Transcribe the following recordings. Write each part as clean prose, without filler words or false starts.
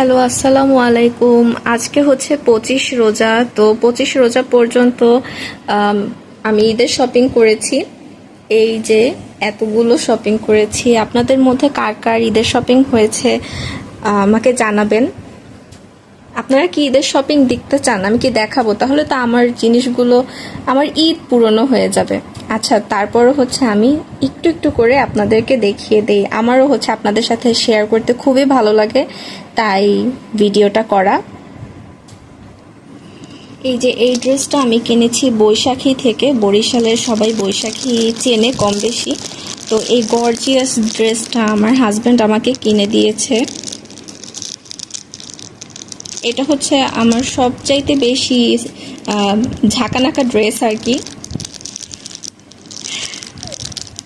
Hello, আসসালামু আলাইকুম। আজকে হচ্ছে 25 রোজা। তো 25 রোজা পর্যন্ত আমি ঈদের শপিং করেছি। এই যে এতগুলো শপিং করেছি। আপনাদের মধ্যে কার কার ঈদের শপিং হয়েছে আমাকে জানাবেন। আপনারা কি ঈদের শপিং দেখতে চান? আমি কি দেখাবো? তাহলে তো আমার জিনিসগুলো, আমার ঈদ পুরনো হয়ে যাবে। আচ্ছা, তারপরও হচ্ছে আমি একটু একটু করে আপনাদেরকে দেখিয়ে দেই। আমারও হচ্ছে আপনাদের সাথে শেয়ার করতে খুবই ভালো লাগে, তাই ভিডিওটা করা। এই যে এই ড্রেসটা আমি কিনেছি বৈশাখী থেকে। বরিশালের সবাই বৈশাখী চেনে কম বেশি। তো এই গর্জিয়াস ড্রেসটা আমার হাজব্যান্ড আমাকে কিনে দিয়েছে। এটা হচ্ছে আমার সবচাইতে বেশি ঝাঁকানাকা ড্রেস আর কি।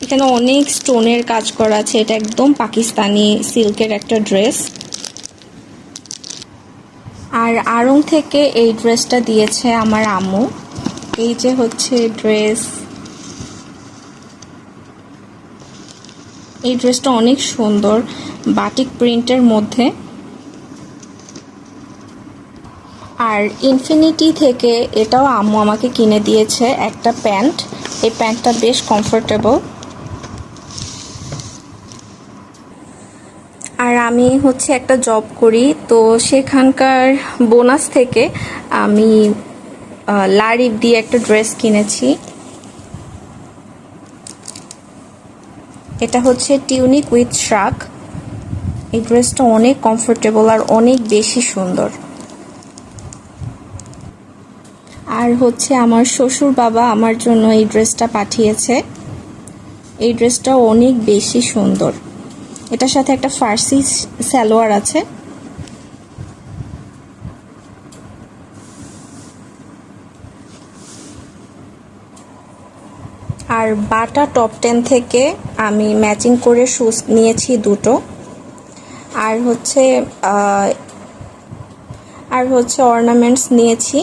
এখানে অনেক স্টোনের কাজ করা আছে। এটা একদম পাকিস্তানি সিল্কের একটা ড্রেস। আর আড়ং থেকে এই ড্রেসটা দিয়েছে আমার আম্মু। এই যে হচ্ছে ড্রেস। এই ড্রেসটা অনেক সুন্দর, বাটিক প্রিন্টের মধ্যে। আর ইনফিনিটি থেকে এটাও আম্মু আমাকে কিনে দিয়েছে একটা প্যান্ট। এই প্যান্টটা বেশ কমফোর্টেবল। আর আমি হচ্ছে একটা জব করি, তো সেখানকার বোনাস থেকে আমি লারিফ দিয়ে একটা ড্রেস কিনেছি। এটা হচ্ছে টিউনিক উইথ শ্রাক। এই ড্রেসটা অনেক কমফোর্টেবল আর অনেক বেশি সুন্দর। আর হচ্ছে আমার শ্বশুর বাবা আমার জন্য এই ড্রেসটা পাঠিয়েছে। এই ড্রেসটা অনেক বেশি সুন্দর। এটার সাথে একটা ফার্সি সালোয়ার আছে। আর বাটা টপ 10 থেকে আমি ম্যাচিং করে শুজ নিয়েছি দুটো। আর হচ্ছে অর্নামেন্টস নিয়েছি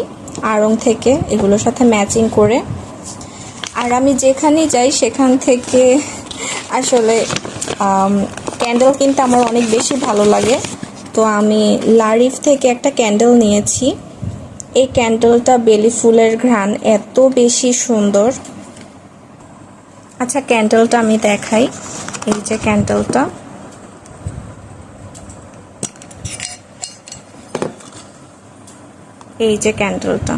আড়ং থেকে, এগুলোর সাথে ম্যাচিং করে। আর আমি যেখানেই যাই সেখান থেকে আসলে ক্যান্ডেল কিনতে আমার অনেক বেশি ভালো লাগে। তো আমি লারিফ থেকে একটা ক্যান্ডেল নিয়েছি। এই ক্যান্ডেলটা বেলি ফুলের ঘ্রাণ এত বেশি সুন্দর। আচ্ছা, ক্যান্ডেলটা আমি দেখাই। এই যে ক্যান্ডেলটা, এই যে ক্যান্ডেলটা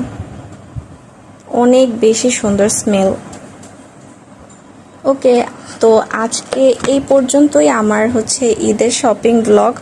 অনেক বেশি সুন্দর স্মেল। ওকে, তো আজকে এই পর্যন্তই আমার হচ্ছে ঈদের শপিং ব্লগ।